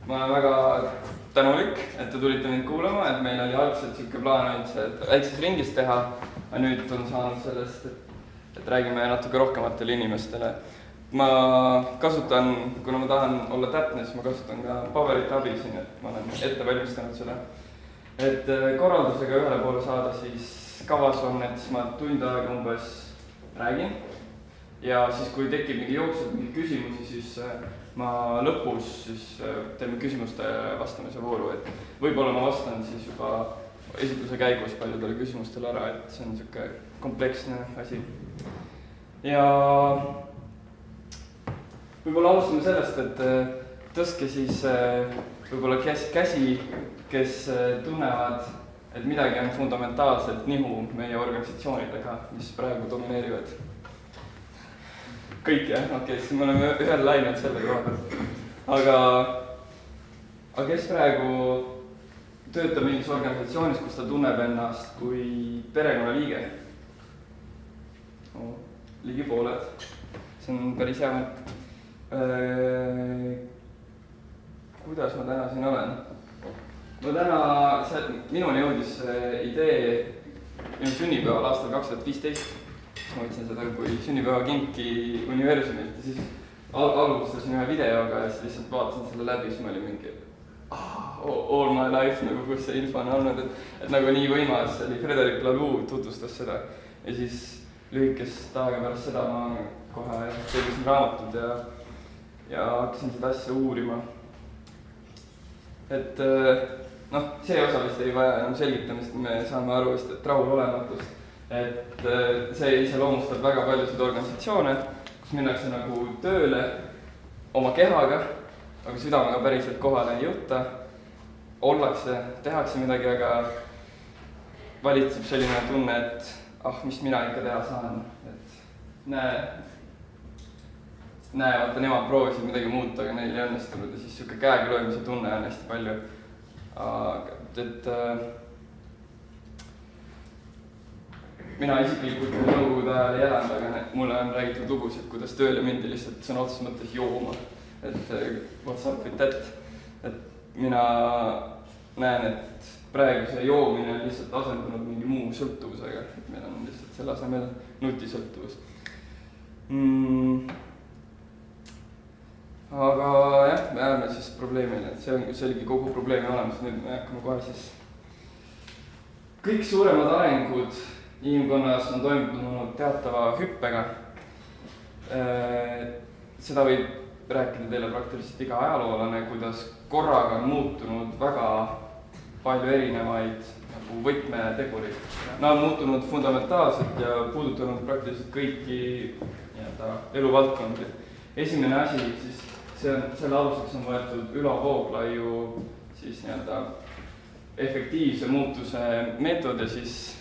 ma olen väga tänulik, et te tulite mind kuulama, et meil oli algselt siuke plaan üldse, et väikses ringis teha, aga nüüd on saanud sellest, et räägime natuke rohkematele inimestele. Ma kasutan, kuna ma tahan olla täpne, siis ma kasutan ka paberite abi siin, et ma olen ette valmistanud seda. Et korraldusega ühele poole saada, siis kavas on, et siis ma tund aega umbes räägin. Ja siis, kui tekib mingi jooksvalt mingi küsimusi, siis ma lõpus siis teeme küsimuste vastamise vooru, et võib-olla ma vastan siis juba esitluse käigus paljudele küsimustele ära, et see on siuke kompleksne asi. Ja võib-olla alustame sellest, et tõstke siis võib-olla käsi, kes tunnevad, et midagi on fundamentaalselt nihu meie organisatsioonidega, mis praegu domineerivad. Kõik jah, okei, siis me oleme ühel lainel selle koha. Aga kes praegu töötab mingis organisatsioonis, kus ta tunneb ennast kui perekonnaliige? Ligi pooled. See on päris hea märk. Kuidas ma täna siin olen? Ma täna, minuni jõudis idee minu sünnipäeval aastal 2015. Ma võtsin seda kui sünnipäeva kinki universumilt ja siis alustasin ühe videoga ja siis lihtsalt vaatasin selle läbi, siis ma olin mingi all my life, nagu kus see info on olnud, et nagu nii võimas, see oli Frederic Laloux tutvustas seda ja siis lühikest aega pärast seda ma kohe tellisin raamatud ja hakkasin seda asja uurima. Et see osa vist ei vaja enam selgitamist, me saame aru vist, et rahulolematust. Et see iseloomustab väga paljusid organisatsioone, kus minnakse nagu tööle oma kehaga, aga südamega päriselt kohale ei jõuta. Ollakse, tehakse midagi, aga valitseb selline tunne, et mis mina ikka teha saan. Et vaata, nemad proovisid midagi muuta, aga neil ei õnnestunud ja siis siuke käega löömise tunne on hästi palju. Et mina isiklikult nõukogude ajal ei elanud, aga mulle on räägitud lugusid, kuidas tööle mindi lihtsalt sõna otseses mõttes jooma. Et what's up with that? Et mina näen, et praegu see joomine on lihtsalt asendunud mingi muu sõltuvusega. Et meil on lihtsalt selle asemel nutisõltuvus. Aga jah, me jääme siis probleemile, et see oligi kogu probleemi olemas. Nüüd me hakkame kohe siis. Kõik suuremad arengud inimkonnas on toimunud teatava hüppega. Seda võib rääkida teile praktiliselt iga ajaloolane, kuidas korraga on muutunud väga palju erinevaid nagu võtmetegurid. Nad on muutunud fundamentaalselt ja puudutanud praktiliselt kõiki eluvaldkondi. Esimene asi, siis selle aluseks on võetud Ülo Vooglaiu siis efektiivse muutuse meetod ja siis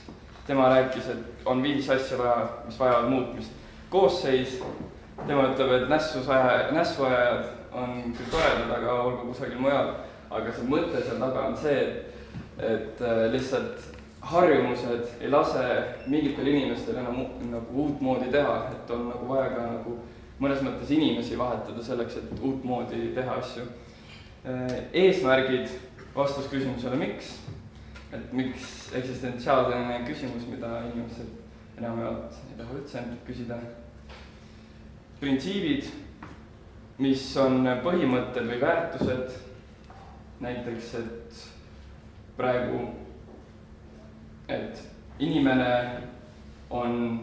tema rääkis, et on 5 asja vaja, mis vajavad muutmist. Koosseis, tema ütleb, et nässuajad on küll toredad, aga olgu kusagil mujal. Aga see mõte seal taga on see, et lihtsalt harjumused ei lase mingitel inimestel enam nagu uut moodi teha, et on nagu vaja ka nagu mõnes mõttes inimesi vahetada selleks, et uut moodi teha asju. Eesmärgid vastus küsimusele miks. Et miks eksistentsiaalne küsimus, mida inimesed enamjaolt ei taha üldse küsida. Printsiibid, mis on põhimõtted või väärtused. Näiteks, et praegu, et inimene on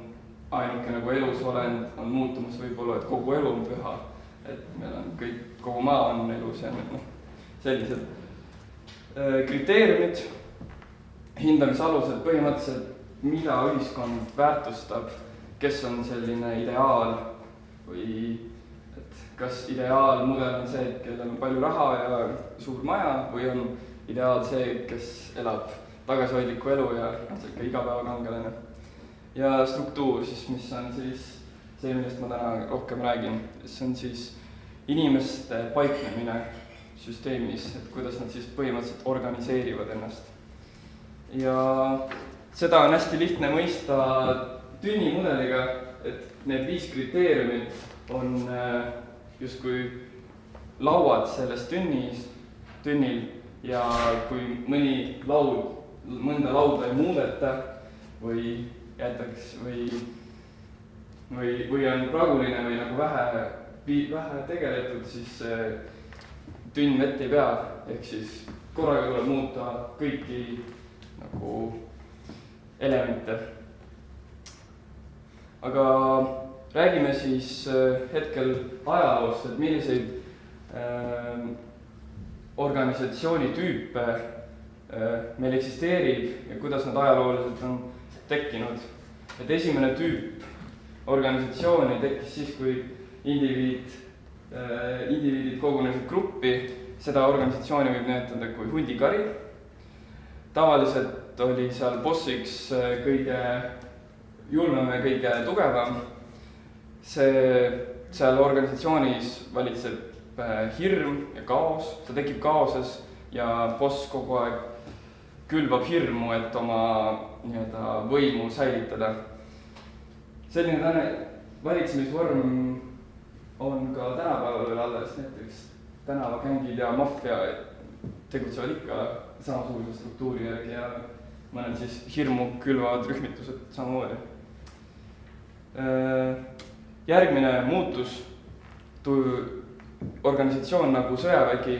ainuke nagu elusolend, on muutumas võib-olla, et kogu elu on püha. Et meil on kõik, kogu maa on elus ja sellised kriteeriumid. Hindamisalused põhimõtteliselt, mida ühiskond väärtustab, kes on selline ideaal või et kas ideaalmudel on see, kellel on palju raha ja suur maja või on ideaal see, kes elab tagasihoidlikku elu ja selline igapäevakangelane. Ja struktuur siis, mis on siis see, millest ma täna rohkem räägin, see on siis inimeste paiknemine süsteemis, et kuidas nad siis põhimõtteliselt organiseerivad ennast. Ja seda on hästi lihtne mõista tünnimudeliga, et need 5 kriteeriumid on justkui lauad selles tünnis tünnil ja kui mõnda lauda ei muudeta või jätaks või on praguline või nagu vähe tegeletud, siis tünn vett ei pea, ehk siis korraga tuleb muuta kõiki nagu elemente. Aga räägime siis hetkel ajaloost, et milliseid organisatsioonitüüpe meil eksisteerib ja kuidas nad ajalooliselt on tekkinud. Et esimene tüüp organisatsiooni tekkis siis, kui indiviidid kogunesid gruppi. Seda organisatsiooni võib nimetada kui hundikari. Tavaliselt oli seal bossiks kõige julmem ja kõige tugevam. Seal organisatsioonis valitseb hirm ja kaos, see tekib kaoses ja boss kogu aeg külvab hirmu, et oma võimu säilitada. Selline valitsemisvorm on ka tänapäeval veel alles, näiteks tänavagängid ja maffia tegutsevad ikka samasuguse struktuuri järgi ja mõned siis hirmu külvavad rühmitused samamoodi. Järgmine muutus, organisatsioon nagu sõjavägi,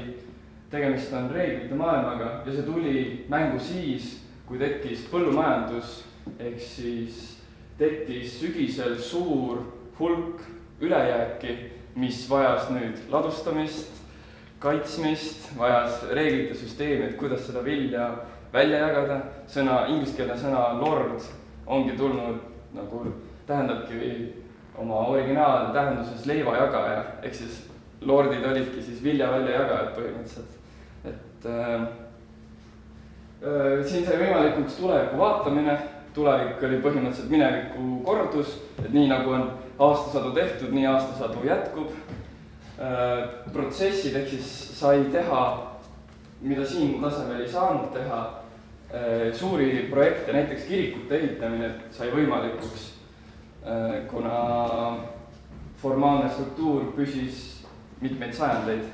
tegemist on reeglite maailmaga ja see tuli mängu siis, kui tekkis põllumajandus, ehk siis tekkis sügisel suur hulk ülejääki, mis vajas nüüd ladustamist, kaitsmist, vajas reeglite süsteemi, et kuidas seda vilja välja jagada. Ingliskeelne sõna lord ongi tulnud nagu tähendabki oma originaaltähenduses leivajagaja, ehk siis lordid olidki siis vilja välja jagajad põhimõtteliselt. Et siin sai võimalikuks tuleviku vaatamine, tulevik oli põhimõtteliselt mineviku kordus, et nii nagu on aastasadu tehtud, nii aastasadu jätkub. Protsessid ehk siis sai teha, mida siin tasemel ei saanud teha, suuri projekte, näiteks kirikute ehitamine sai võimalikuks, kuna formaalne struktuur püsis mitmeid sajandeid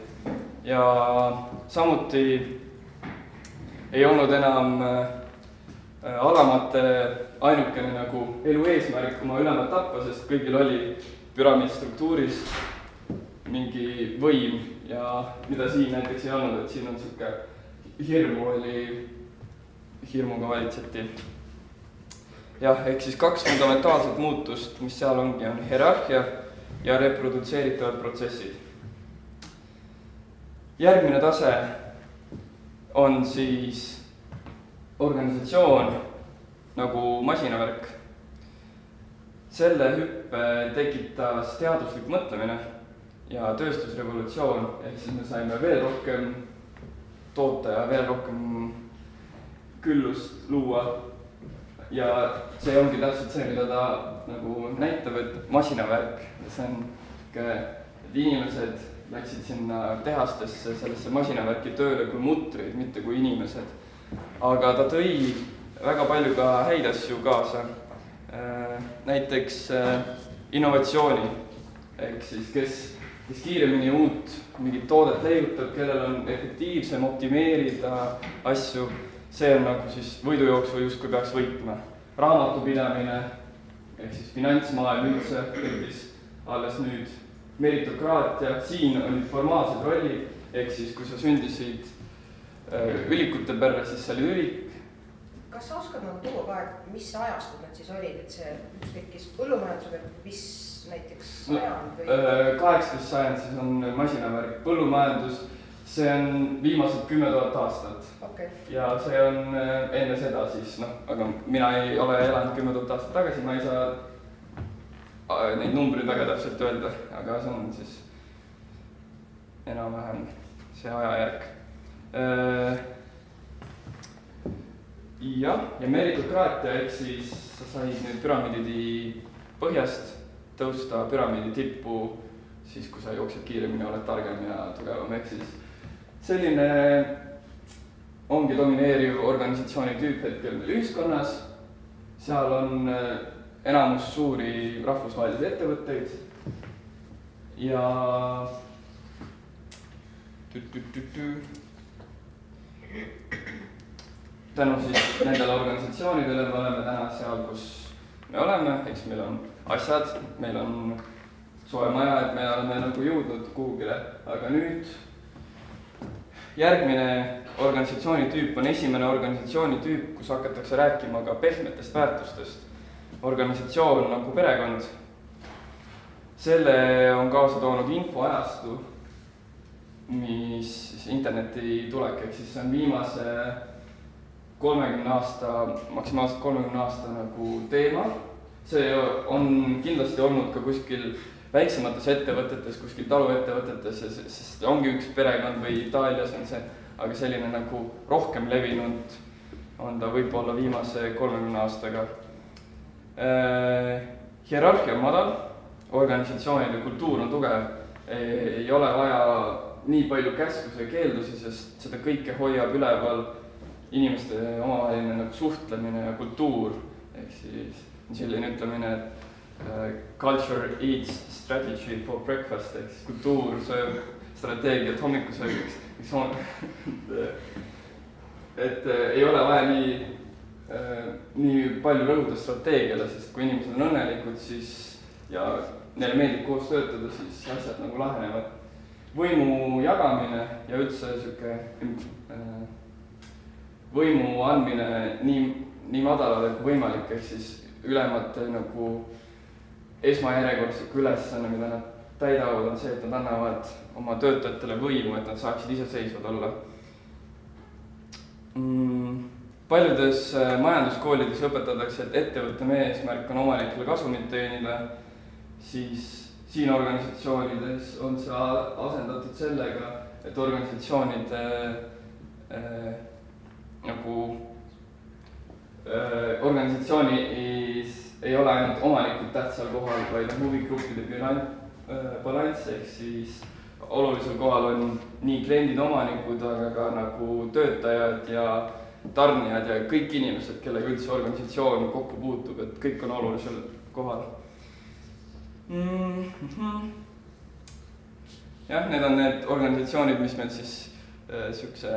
ja samuti ei olnud enam alamate ainukene nagu elu eesmärk oma ülemat tappa, sest kõigil oli püramiidstruktuuris mingi võim ja mida siin näiteks ei olnud, et siin on siuke hirmuga valitseti. Jah, ehk siis kaks fundamentaalset muutust, mis seal ongi, on hierarhia ja reprodutseeritavad protsessid. Järgmine tase on siis organisatsioon nagu masinavärk. Selle hüppe tekitas teaduslik mõtlemine ja tööstusrevolutsioon, ehk siis me saime veel rohkem toota ja veel rohkem küllust luua. Ja see ongi täpselt see, mida ta nagu näitab, et masinavärk, see on, et inimesed läksid sinna tehastesse sellesse masinavärki tööle kui mutrid, mitte kui inimesed. Aga ta tõi väga palju ka häid asju kaasa. Näiteks innovatsiooni, ehk siis kes kiiremini uut mingit toodet leiutab, kellel on efektiivsem optimeerida asju, see on nagu siis võidujooksu justkui peaks võitma. Raamatupidamine, ehk siis finantsmaailm üldse tekkis alles nüüd. Meritokraatia, siin olid formaalsed rollid, ehk siis kui sa sündisid ülikute perre, siis sa olid ülik. Kas sa oskad nagu tuua ka, et mis ajastud need siis olid, et see tekkis põllumajandusega, mis näiteks sajand või? 18. sajand siis on masinavärk, põllumajandus, see on viimased 10 000 aastat. Okay. Ja see on enne seda siis, aga mina ei ole elanud 10 000 aastat tagasi, ma ei saa neid numbreid väga täpselt öelda, aga see on siis enam-vähem see ajajärk. Ja meritokraatia, ehk siis sa said nüüd püramiidi põhjast tõusta püramiidi tippu siis, kui sa jooksed kiiremini, oled targem ja tugevam, ehk siis selline ongi domineeriv organisatsiooni tüüp hetkel meil ühiskonnas. Seal on enamus suuri rahvusvahelisi ettevõtteid ja tänu siis nendele organisatsioonidele me oleme täna seal, kus me oleme, eks meil on asjad, meil on soe maja, et me oleme nagu jõudnud kuhugile, aga nüüd järgmine organisatsioonitüüp on esimene organisatsioonitüüp, kus hakatakse rääkima ka pehmetest väärtustest. Organisatsioon nagu perekond. Selle on kaasa toonud infoajastu, mis siis interneti tulek, ehk siis see on viimase 30 aasta, maksimaalselt 30 aasta nagu teema. See on kindlasti olnud ka kuskil väiksemates ettevõtetes, kuskil taluettevõtetes, sest ongi üks perekond või Itaalias on see, aga selline nagu rohkem levinud on ta võib-olla viimase 30 aastaga. Hierarhia on madal, organisatsioonide kultuur on tugev, ei ole vaja nii palju käsklusi ja keeldusi, sest seda kõike hoiab üleval inimeste omavaheline nagu suhtlemine ja kultuur, ehk siis selline ütlemine, et culture eats strategy for breakfast, ehk siis kultuur sööb strateegiat hommikusöögiks. Et ei ole vaja nii palju rõhuda strateegiale, sest kui inimesed on õnnelikud, siis ja neile meeldib koos töötada, siis asjad nagu lahenevad. Võimu jagamine ja üldse siuke võimu andmine nii madalale kui võimalik, ehk siis ülemate nagu esmajärjekordslik ülesanne, mida nad täidavad, on see, et nad annavad oma töötajatele võimu, et nad saaksid iseseisvad olla. Paljudes majanduskoolides õpetatakse, et ettevõtte eesmärk on omanikele kasumit teenida, siis siin organisatsioonides on see asendatud sellega, et organisatsioonide organisatsioonis ei ole ainult omanikud tähtsal kohal, vaid huvigruppide balanss, ehk siis olulisel kohal on nii kliendid, omanikud, aga ka nagu töötajad ja tarnijad ja kõik inimesed, kellega üldse organisatsioon kokku puutub, et kõik on olulisel kohal. Jah, need on need organisatsioonid, mis meil siis siukse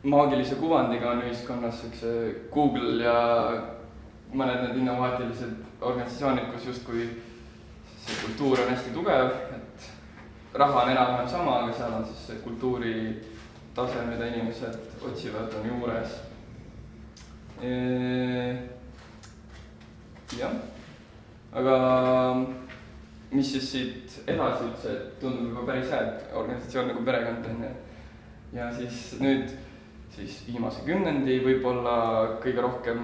maagilise kuvandiga on ühiskonnas, siukse Google ja mõned need innovaatilised organisatsioonid, kus justkui see kultuur on hästi tugev, et raha on enam-vähem sama, aga seal on siis see kultuuri tase, mida inimesed otsivad, on juures. Jah, aga mis siis siit edasi üldse, tundub juba päris hea, et organisatsioon nagu perekond on ja siis nüüd siis viimase kümnendi võib-olla kõige rohkem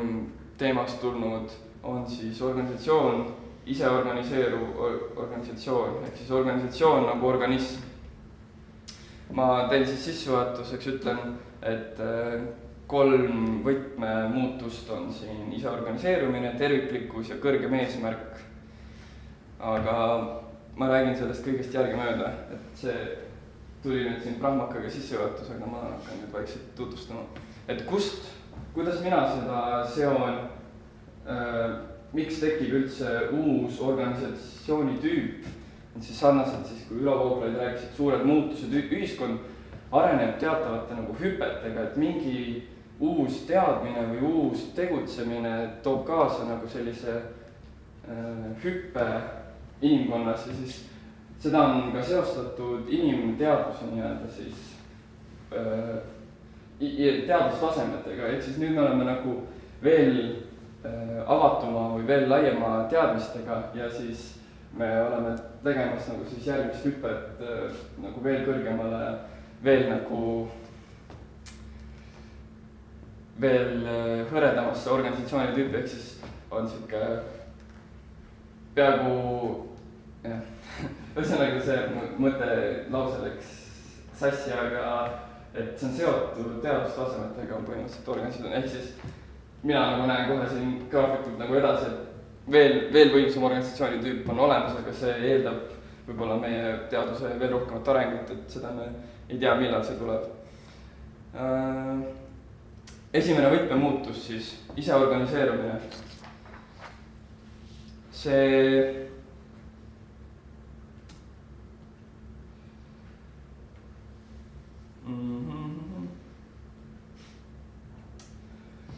teemaks tulnud on siis organisatsioon, iseorganiseeruv organisatsioon, ehk siis organisatsioon nagu organism. Ma teen siis sissejuhatuseks ütlen, et 3 võtmemuutust on siin iseorganiseerumine, terviklikkus ja kõrgem eesmärk. Aga ma räägin sellest kõigest järgemööda, et see tuli nüüd siin prahmakaga sissejuhatusega, ma hakkan nüüd vaikselt tutvustama. Et kuidas mina seda seon, miks tekib üldse uus organisatsioonitüüp, et siis sarnaselt siis, kui Ülo Vooglaid rääkisid, suured muutused, ühiskond areneb teatavate nagu hüpetega, et mingi uus teadmine või uus tegutsemine toob kaasa nagu sellise hüppe inimkonnas ja siis seda on ka seostatud inimteadvuse nii-öelda siis teadustasemetega, ehk siis nüüd me oleme nagu veel avatuma või veel laiema teadmistega ja siis me oleme tegemas nagu siis järgmist hüppet nagu veel kõrgemale, veel hõredamasse organisatsiooni tüüpi, ehk siis on siuke peaaegu, jah, ühesõnaga see mõte lause läks sassi, aga et see on seotud teadustasemetega on põhimõtteliselt organisatsioon, ehk siis mina nagu näen kohe siin graafikult nagu edasi, et veel võimsam organisatsiooni tüüp on olemas, aga see eeldab võib-olla meie teaduse veel rohkemat arengut, et seda me ei tea, millal see tuleb. Esimene võtmemuutus siis, iseorganiseerumine.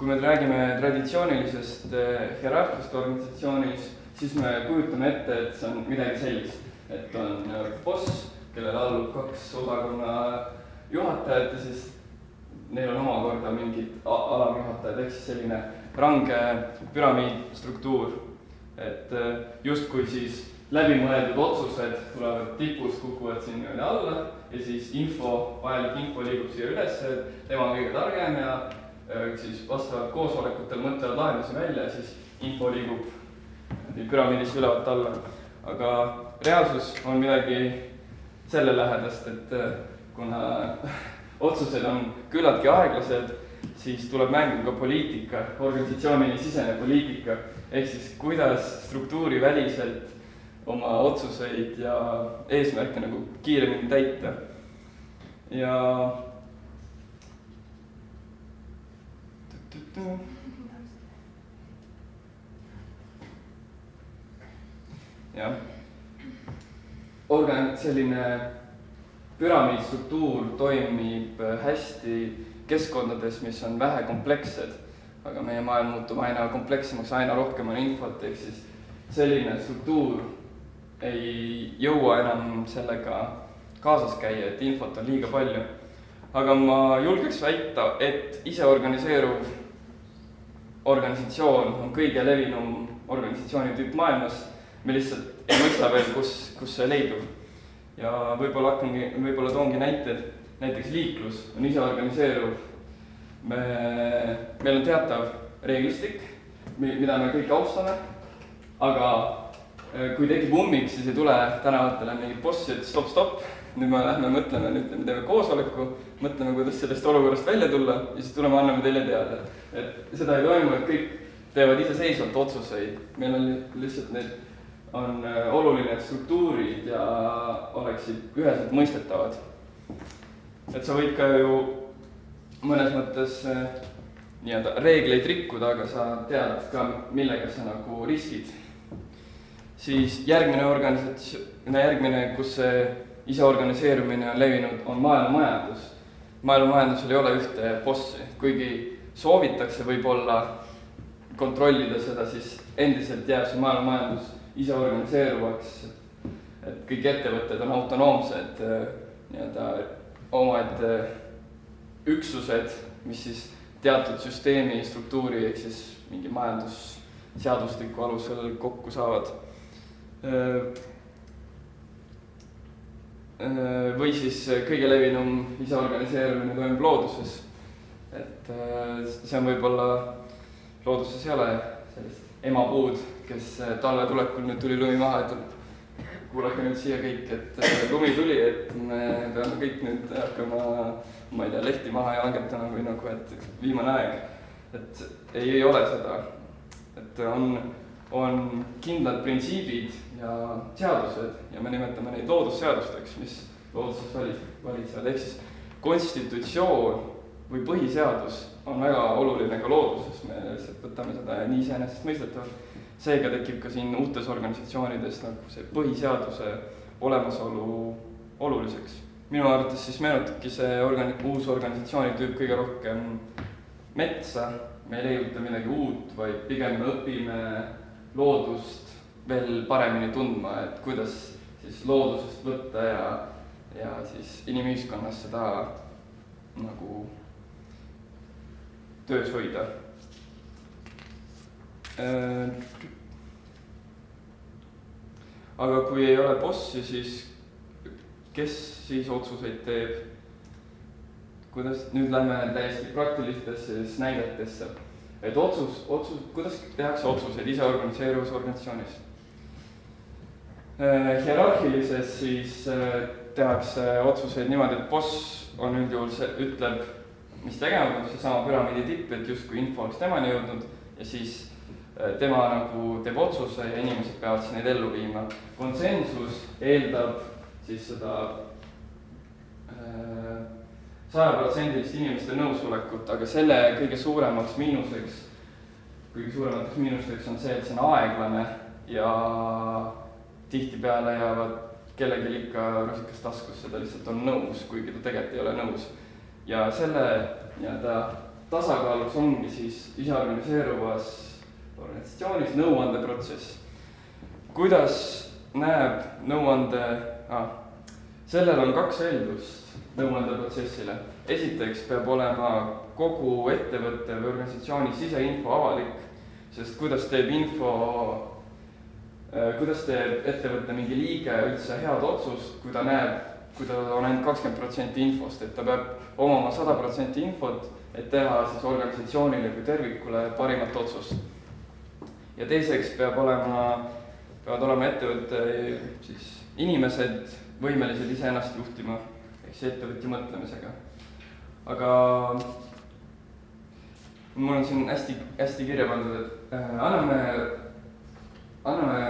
kui me räägime traditsioonilisest hierarhiast organisatsioonis, siis me kujutame ette, et see on midagi sellist, et on boss, kellele allub 2 osakonna juhatajat ja siis neil on omakorda mingid alamjuhatajad, ehk siis selline range püramiidstruktuur, et justkui siis läbimõeldud otsused tulevad tipust, kukuvad siin niimoodi alla ja siis vajalik info liigub siia üles, tema on kõige targem ja siis vastavalt koosolekutel mõtlevad lahendusi välja ja siis info liigub püramiidist ülevalt alla. Aga reaalsus on midagi selle lähedast, et kuna otsused on küllaltki aeglased, siis tuleb mängu ka poliitika, organisatsiooni sisene poliitika, ehk siis kuidas struktuuri väliselt oma otsuseid ja eesmärke nagu kiiremini täita. Ja jah, selline püramiidstruktuur toimib hästi keskkondades, mis on vähe komplekssed, aga meie maailm muutub aina komplekssemaks, aina rohkem on infot, ehk siis selline struktuur ei jõua enam sellega kaasas käia, et infot on liiga palju. Aga ma julgeks väita, et iseorganiseeruv organisatsioon on kõige levinum organisatsiooni tüüp maailmas. Me lihtsalt ei mõista veel, kus see leidub. Ja võib-olla toongi näited, näiteks liiklus on iseorganiseeruv. Meil on teatav reeglistik, mida me kõik austame, aga kui tekib ummik, siis ei tule tänavatele mingid bossi, et stop, nüüd me lähme mõtleme, nüüd me teeme koosoleku, mõtleme, kuidas sellest olukorrast välja tulla ja siis tuleme, anname teile teada. Et seda ei toimu, et kõik teevad iseseisvalt otsuseid. Meil on lihtsalt need on oluline, et struktuurid ja oleksid üheselt mõistetavad. Et sa võid ka ju mõnes mõttes nii-öelda reegleid rikkuda, aga sa tead ka, millega sa nagu riskid. Siis järgmine, kus see iseorganiseerumine on levinud, on maailmamajandus. Maailmamajandusel ei ole ühte bossi, kuigi soovitakse võib-olla kontrollida seda, siis endiselt jääb see maailmamajandus iseorganiseeruvaks, et kõik ettevõtted on autonoomsed, nii-öelda omaette üksused, mis siis teatud süsteemi struktuuri ehk siis mingi majandusseadustiku alusel kokku saavad. Või siis kõige levinum iseorganiseerumine toimub looduses. Et see on võib-olla, looduses ei ole sellist emapuud, kes talve tulekul nüüd tuli lumi maha, et kuulake nüüd siia kõik, et lumi tuli, et me peame kõik nüüd hakkama, ma ei tea, lehti maha ja langetama või nagu, et viimane aeg. Et ei ole seda, et on kindlad printsiibid ja seadused ja me nimetame neid loodusseadusteks, mis looduses valitsevad. Ehk siis konstitutsioon või põhiseadus on väga oluline ka looduses, me lihtsalt võtame seda nii iseenesest mõistetavalt. Seega tekib ka siin uutes organisatsioonides nagu see põhiseaduse olemasolu oluliseks. Minu arvates siis meenutabki see uus organisatsiooni tüüp kõige rohkem metsa. Me ei leiuta midagi uut, vaid pigem me õpime loodust veel paremini tundma, et kuidas siis loodusest võtta ja siis inimühiskonnas seda nagu töös hoida. Aga kui ei ole bossi, siis kes siis otsuseid teeb? Nüüd lähme täiesti praktilistesse näidetesse. Et kuidas tehakse otsuseid iseorganiseeruvas organisatsioonis? Hierarhilises siis tehakse otsuseid niimoodi, et boss on üldjuhul ütleb, mis tegema, see sama püramiidi tipp, et justkui info oleks temani jõudnud ja siis tema nagu teeb otsuse ja inimesed peavad siis neid ellu viima. Konsensus eeldab siis seda 100% inimeste nõusolekut, aga selle kõige suuremateks miinusteks on see, et see on aeglane ja tihtipeale jäävad kellelgi ikka rusikas taskusse, ta lihtsalt on nõus, kuigi ta tegelikult ei ole nõus. Ja selle nii-öelda tasakaalus ongi siis ise organiseeruvas organisatsioonis nõuandeprotsess. Kuidas näeb nõuande, sellel on 2 eeldust nõuandeprotsessile. Esiteks peab olema kogu ettevõtte või organisatsiooni siseinfo avalik, sest kuidas teeb ettevõtte mingi liige üldse head otsust, kui ta on ainult 20% infost, et ta peab omama 100% infot, et teha siis organisatsioonile kui tervikule parimat otsust. Ja teiseks peavad olema ettevõtte siis inimesed võimelised ise ennast juhtima, ehk see ettevõtja mõtlemisega. Aga mul on siin hästi kirja pandud, et anname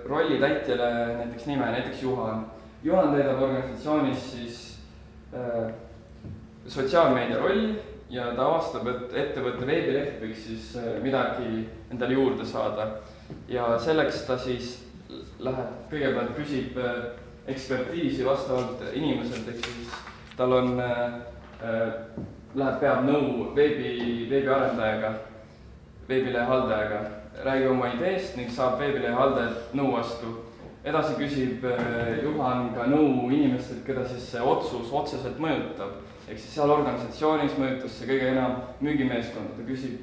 rolli täitjale näiteks nime, näiteks Juhan. Juhan täidab organisatsioonis siis sotsiaalmeedia rolli ja ta avastab, et ettevõtte veebileht võiks siis midagi endale juurde saada. Ja selleks ta siis kõigepealt küsib ekspertiisi vastavalt inimeselt, ehk siis tal on, peab nõu veebiarendajaga, veebilehe haldajaga, räägib oma ideest ning saab veebilehe haldajalt nõu vastu. Edasi küsib Juhan ka nõu inimestelt, keda siis see otsus otseselt mõjutab. Ehk siis seal organisatsioonis mõjutas see kõige enam müügimeeskonda. Ta küsib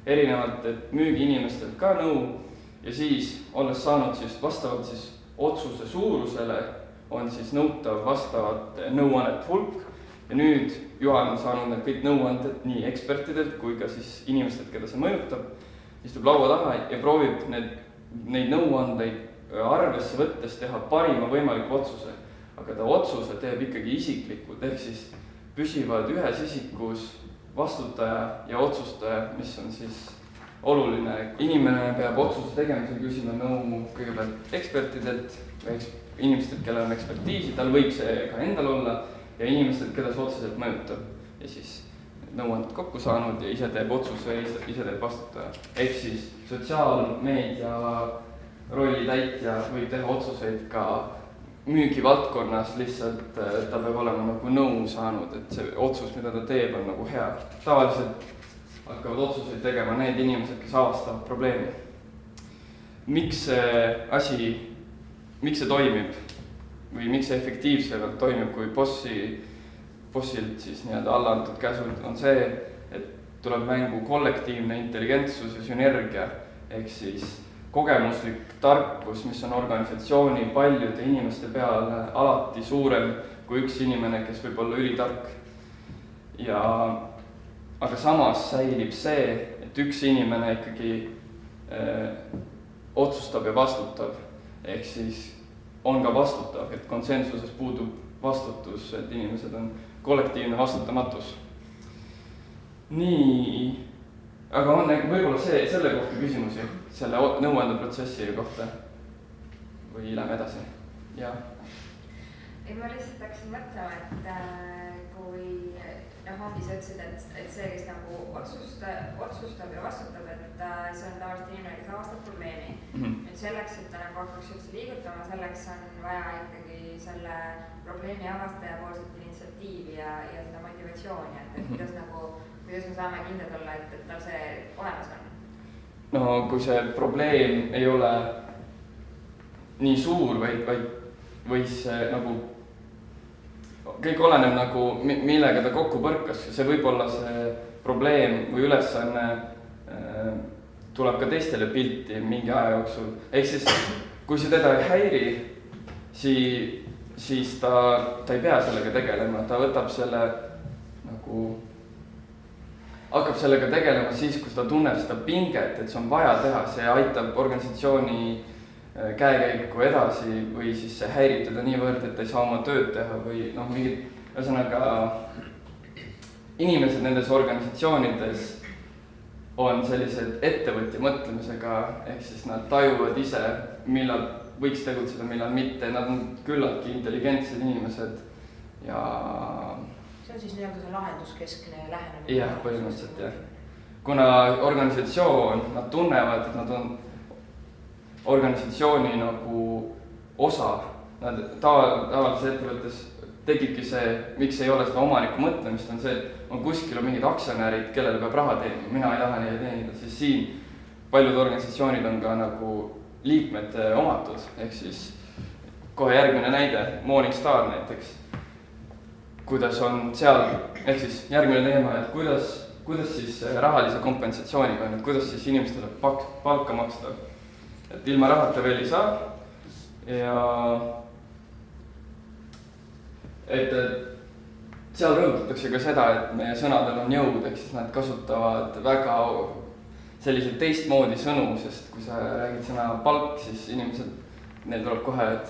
erinevalt müügiinimestelt ka nõu ja siis, olles saanud siis vastavalt siis otsuse suurusele, on siis nõutav vastavat nõuannet hulk. Ja nüüd Juhan on saanud need kõik nõuanded nii ekspertidelt kui ka siis inimestelt, keda see mõjutab. Istub laua taha ja proovib neid nõuandeid arvesse võttes teha parima võimaliku otsuse. Aga ta otsuse teeb ikkagi isiklikult, ehk siis püsivad ühes isikus vastutaja ja otsustaja, mis on siis oluline. Inimene peab otsuse tegemisel küsima nõu kõigepealt ekspertidelt, inimestelt, kellel on ekspertiisi, tal võib see ka endal olla, ja inimestelt, keda see otseselt mõjutab. Ja siis nõuanded kokku saanud ja ise teeb otsuse, ise teeb vastutaja. Ehk siis sotsiaalmeedia rolli täitja võib teha otsuseid ka müügivaldkonnas, lihtsalt ta peab olema nagu nõu saanud, et see otsus, mida ta teeb, on nagu hea. Tavaliselt hakkavad otsuseid tegema need inimesed, kes avastavad probleemi. Miks see toimib või miks see efektiivselt toimib, kui bossilt siis nii-öelda alla antud käsud, on see, et tuleb mängu kollektiivne intelligentsus ja sünergia, ehk siis kogemuslik tarkus, mis on organisatsiooni paljude inimeste peale alati suurem kui üks inimene, kes võib olla ülitark. Aga samas säilib see, et üks inimene ikkagi otsustab ja vastutab, ehk siis on ka vastutav, et konsensuses puudub vastutus, et inimesed on kollektiivne vastutamatus. Nii, aga on võib-olla selle kohta küsimusi, selle nõuandeprotsessi kohta või läheme edasi? Jah. Ma lihtsalt hakkasin mõtlema, et kui ongi sa ütlesid, et see, kes nagu otsustab ja vastutab, et see on tavaliselt inimene, kes avastab probleemi. Nüüd selleks, et ta nagu hakkaks üldse liigutama, selleks on vaja ikkagi selle probleemi avastaja poolset initsiatiivi ja seda motivatsiooni, et kuidas me saame kindlad olla, et tal see olemas on? No kui see probleem ei ole nii suur, või see nagu kõik oleneb nagu, millega ta kokku põrkas. See võib olla see probleem või ülesanne tuleb ka teistele pilti mingi aja jooksul. Ehk siis, kui see teda ei häiri, siis ta ei pea sellega tegelema. Ta võtab selle nagu, hakkab sellega tegelema siis, kus ta tunneb seda pinget, et see on vaja teha. See aitab organisatsiooni käekäiku edasi või siis see häirib teda niivõrd, et ei saa oma tööd teha või mingid, ühesõnaga inimesed nendes organisatsioonides on sellised ettevõtja mõtlemisega, ehk siis nad tajuvad ise, millal võiks tegutseda, millal mitte, nad on küllaltki intelligentsed inimesed ja see on siis nii-öelda see lahenduskeskne lähenemine. Jah, põhimõtteliselt jah. Kuna organisatsioon, nad tunnevad, et nad on organisatsiooni nagu osa, nad tavalises ettevõttes tekibki see, miks ei ole seda omaniku mõtlemist, on see, et on kuskil mingid aktsionärid, kellele peab raha teenima, mina ei taha neile teenida, siis siin paljud organisatsioonid on ka nagu liikmete omatud, ehk siis kohe järgmine näide, Morningstar näiteks, kuidas on seal, ehk siis järgmine teema, et kuidas siis rahalise kompensatsiooniga on, et kuidas siis inimestele palka maksta, et ilma rahata veel ei saa ja et seal rõhutatakse ka seda, et meie sõnadel on jõud, ehk siis nad kasutavad väga selliseid teistmoodi sõnu, sest kui sa räägid sõna palk, siis inimesed, neil tuleb kohe, et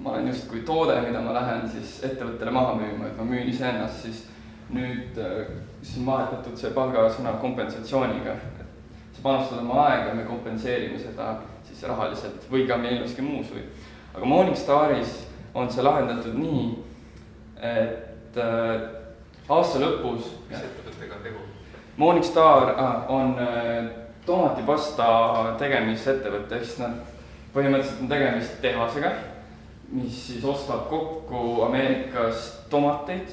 ma olen justkui toode, mida ma lähen siis ettevõttele maha müüma, et ma müün iseennast, siis nüüd siis on vahetatud see palgasõna kompensatsiooniga, et sa panustad oma aega ja me kompenseerime seda siis rahaliselt või ka milleski muus või. Aga Morningstaris on see lahendatud nii, et aasta lõpus mis ettevõttega on tegu? Morningstar on tomatipasta tegemisettevõte, ehk siis nad põhimõtteliselt on tegemist tehasega, mis siis ostab kokku Ameerikast tomateid.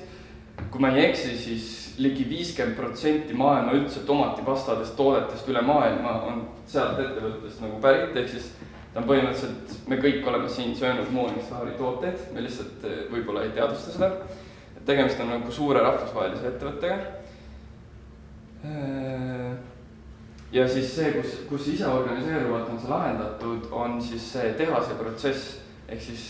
Kui ma ei eksi, siis ligi 50% maailma üldse tomatipastadest toodetest üle maailma on sealt ettevõttest nagu pärit, ehk siis ta on põhimõtteliselt, me kõik oleme siin söönud Morningstari tooteid, me lihtsalt võib-olla ei teadvusta seda. Tegemist on nagu suure rahvusvahelise ettevõttega. Ja siis see, kus ise organiseeruvalt on see lahendatud, on siis see tehase protsess, ehk siis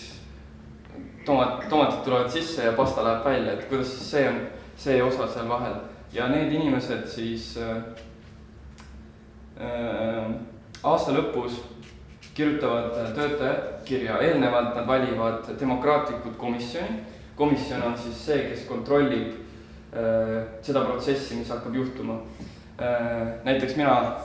tomatid tulevad sisse ja pasta läheb välja, et kuidas siis see on see osa seal vahel. Ja need inimesed siis aasta lõpus kirjutavad töötajad kirja, eelnevalt nad valivad demokraatlikud komisjoni. Komisjon on siis see, kes kontrollib seda protsessi, mis hakkab juhtuma. Näiteks mina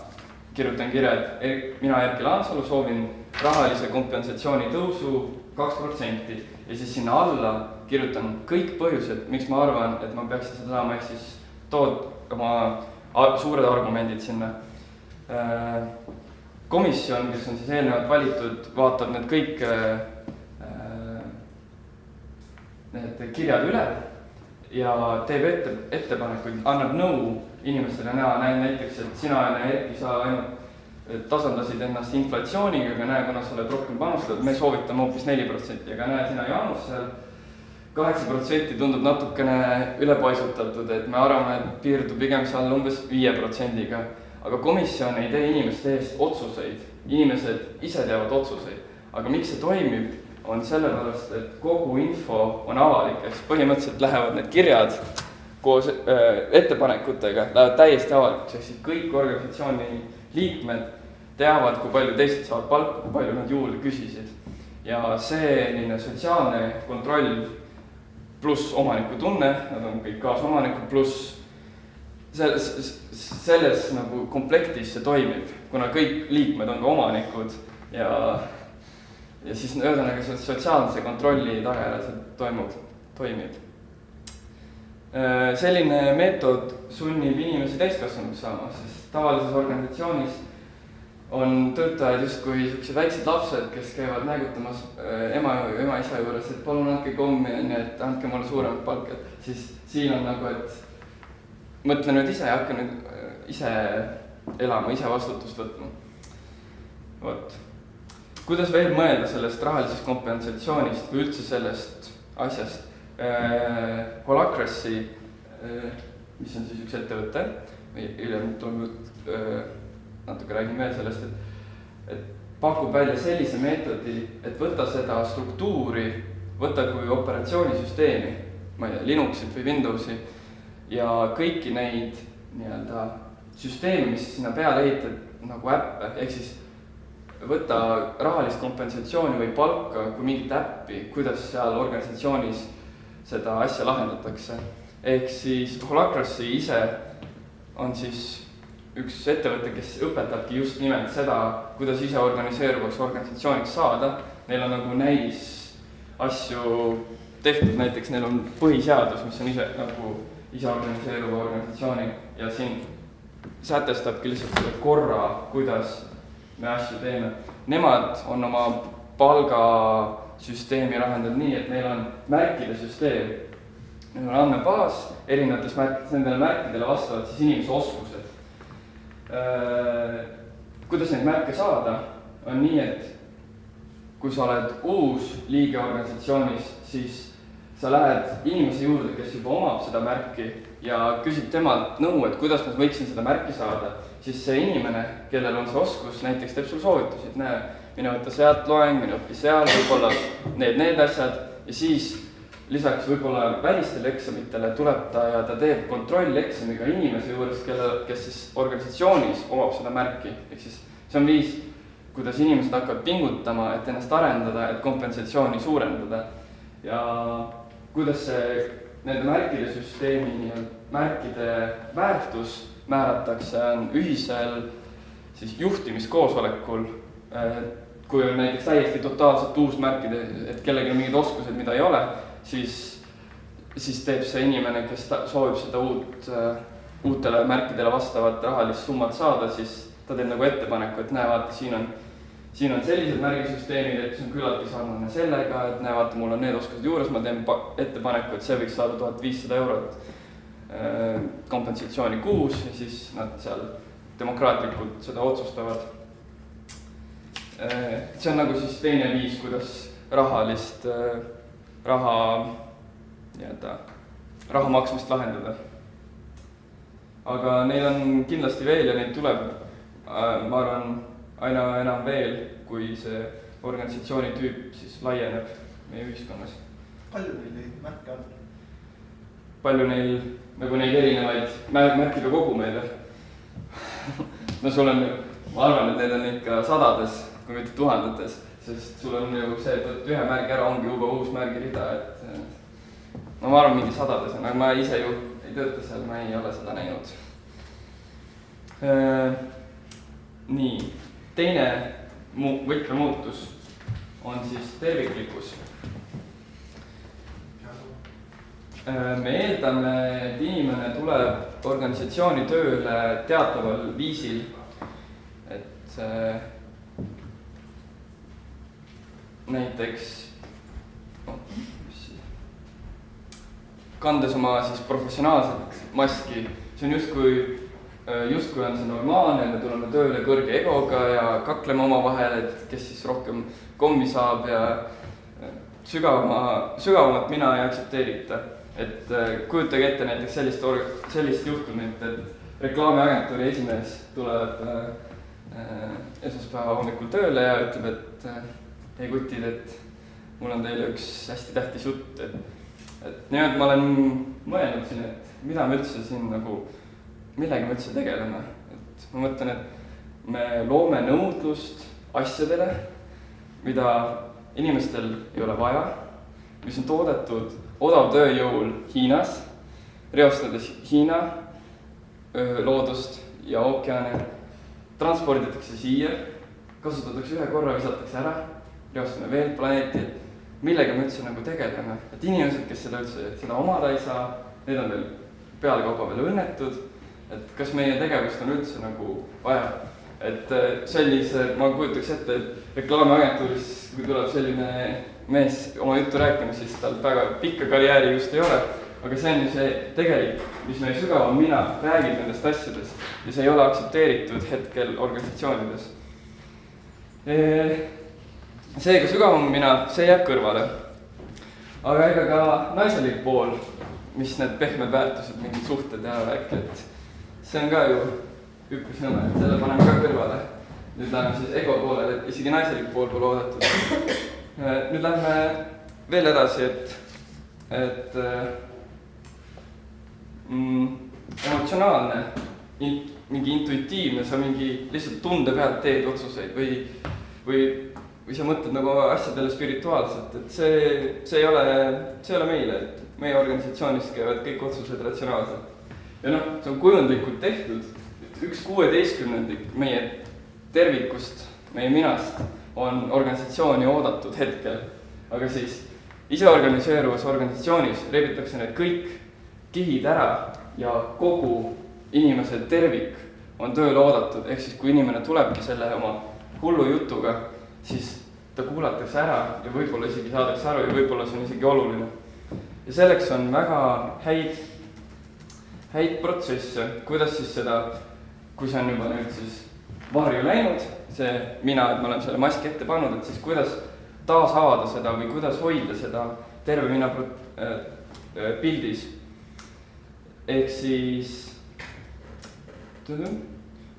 kirjutan kirja, et mina Erki Laansalu soovin rahalise kompensatsiooni tõusu 2% ja siis sinna alla kirjutan kõik põhjused, miks ma arvan, et ma peaksin seda saama, ehk siis tood oma suured argumendid sinna. Komisjon, kes on siis eelnevalt valitud, vaatab need kõik need kirjad üle ja teeb ettepanekuid, annab nõu inimestele näha, näiteks, et sina ja Erki, sa ainult tasandasid ennast inflatsiooniga, aga näe, kuna sa oled rohkem panustanud, me soovitame hoopis 4%, aga näe, sina Jaanus seal 8% tundub natukene ülepaisutatud, et me arvame, et piirdub pigem seal umbes 5%-ga. Aga komisjon ei tee inimeste eest otsuseid, inimesed ise teevad otsuseid, aga miks see toimib, on sellepärast, et kogu info on avalik, ehk põhimõtteliselt lähevad need kirjad koos ettepanekutega, lähevad täiesti avalikuks, ehk siis kõik organisatsiooni liikmed teavad, kui palju teised saavad palka, kui palju nad juurde küsisid. Ja selline sotsiaalne kontroll pluss omaniku tunne, nad on kõik kaasomanikud, pluss selles nagu komplektis see toimib, kuna kõik liikmed on ka omanikud ja siis ühesõnaga see sotsiaalse kontrolli tagajärjel see toimib. Selline meetod sunnib inimesi täiskasvanuks saama, sest tavalises organisatsioonis on töötajad justkui sellised väiksed lapsed, kes käivad nägutamas ema isa juures, et palun andke kommi, et andke mulle suuremat palka, et siis siin on nagu, et mõtle nüüd ise ja hakka nüüd ise elama, ise vastutust võtma. Vot. Kuidas veel mõelda sellest rahalisest kompensatsioonist või üldse sellest asjast? Holacracy, mis on siis üks ettevõte, hiljem tuleb natuke räägin veel sellest, et pakub välja sellise meetodi, et võta seda struktuuri, võta kui operatsioonisüsteemi, ma ei tea, Linuxit või Windowsi ja kõiki neid nii-öelda süsteemi, mis sinna peale ehitad nagu äppe, ehk siis võta rahalist kompensatsiooni või palka kui mingit äppi, kuidas seal organisatsioonis seda asja lahendatakse. Ehk siis Holacracy ise on siis üks ettevõte, kes õpetabki just nimelt seda, kuidas ise organiseeruvaks organisatsiooniks saada. Neil on nagu näis asju tehtud, näiteks neil on põhiseadus, mis on ise nagu ise organiseeruva organisatsiooni ja siin sätestabki lihtsalt selle korra, kuidas me asju teeme. Nemad on oma palga süsteemi lahendada nii, et neil on märkide süsteem. Neil on andmebaas, erinevates märkides, nendele märkidele vastavad siis inimese oskused. Kuidas neid märke saada, on nii, et kui sa oled uus liige organisatsioonis, siis sa lähed inimese juurde, kes juba omab seda märki ja küsid temalt nõu, et kuidas ma võiksin seda märki saada. Siis see inimene, kellel on see oskus, näiteks teeb sul soovitusid, näe, mine võtta sealt loeng, mine õppi seal, võib-olla need asjad ja siis lisaks võib-olla välistele eksamitele tuleb ta ja ta teeb kontrolleksamiga inimese juures, kes siis organisatsioonis omab seda märki. Ehk siis see on viis, kuidas inimesed hakkavad pingutama, et ennast arendada, et kompensatsiooni suurendada. Ja kuidas see nende märkide süsteemi märkide väärtus määratakse on ühisel siis juhtimiskoosolekul, kui on näiteks täiesti totaalselt uus märkide, et kellelgi on mingid oskused, mida ei ole, siis teeb see inimene, kes soovib seda uutele märkidele vastavat rahalist summat saada, siis ta teeb nagu ettepaneku, et näe, vaata, siin on sellised märgisüsteemid, et see on küllalt sarnane sellega, et näe, vaata, mul on need oskused juures, ma teen ettepaneku, et see võiks saada 1500 eurot kompensatsiooni kuus ja siis nad seal demokraatlikult seda otsustavad. See on nagu siis teine viis, kuidas raha maksmist lahendada. Aga neid on kindlasti veel ja neid tuleb, ma arvan, aina enam veel, kui see organisatsiooni tüüp siis laieneb meie ühiskonnas. Palju neil märke on? Palju neil, nagu neid erinevaid märkide kogumeid. No sul on, ma arvan, et need on ikka sadades, kui mitte tuhandetes, sest sul on ju see, et ühe märgi ära ongi juba uus märgirida, et no ma arvan, mingi sadades on, aga ma ise ju ei tööta seal, ma ei ole seda näinud. Nii, teine võtmemuutus on siis terviklikkus. Me eeldame, et inimene tuleb organisatsiooni tööle teataval viisil, et näiteks kandes oma siis professionaalset maski, see on justkui on see normaalne, me tuleme tööle kõrge egoga ja kakleme omavahel, et kes siis rohkem kommi saab ja sügavamat mina ei aktsepteerita. Et kujutage ette näiteks sellist juhtumit, et reklaamiagentuuri esimees tuleb esmaspäeva hommikul tööle ja ütleb, et ei kutid, et mul on teile üks hästi tähtis jutt, et nimelt ma olen mõelnud siin, et mida me üldse siin nagu, millega me üldse tegeleme. Et ma mõtlen, et me loome nõudlust asjadele, mida inimestel ei ole vaja, mis on toodetud odavtööjõul Hiinas, reostades Hiina loodust ja ookeane, transporditakse siia, kasutatakse ühe korra, visatakse ära, reostame veel planeeti, millega me üldse nagu tegeleme. Et inimesed, kes seda omada ei saa, need on veel pealekauba veel õnnetud, et kas meie tegevust on üldse nagu vaja. Et ma kujutaks ette, et reklaamiagentuuris, kui tuleb selline mees oma juttu rääkima, siis tal väga pikka karjääri just ei ole, aga see on ju see tegelik, mis meie sügavam mina räägib nendest asjadest ja see ei ole aktsepteeritud hetkel organisatsioonides. Seega sügavam mina, see jääb kõrvale. Aga ega ka naiselik pool, mis need pehmed väärtused, mingid suhted ja värk, et see on ka ju üpris nõme, et selle paneme ka kõrvale. Nüüd läheme siis ego poolele, et isegi naiselik pool pole oodatud. Nüüd lähme veel edasi, et emotsionaalne, mingi intuitiivne, sa mingi lihtsalt tunde pealt teed otsuseid või sa mõtled nagu asjadele spirituaalselt, et see ei ole meile, et meie organisatsioonis käivad kõik otsused ratsionaalselt. Ja noh, see on kujundlikult tehtud, et 1/16 meie tervikust, meie minast on organisatsiooni oodatud hetkel, aga siis iseorganiseeruvas organisatsioonis rebitakse need kõik kihid ära ja kogu inimese tervik on tööle oodatud, ehk siis kui inimene tulebki selle oma hullu jutuga, siis ta kuulatakse ära ja võib-olla isegi saadakse aru ja võib-olla see on isegi oluline. Ja selleks on väga häid protsesse, kuidas siis seda, kui see on juba nüüd siis varju läinud, see mina, et ma olen selle maski ette pannud, et siis kuidas taas avada seda või kuidas hoida seda terve mina pildis. Ehk siis,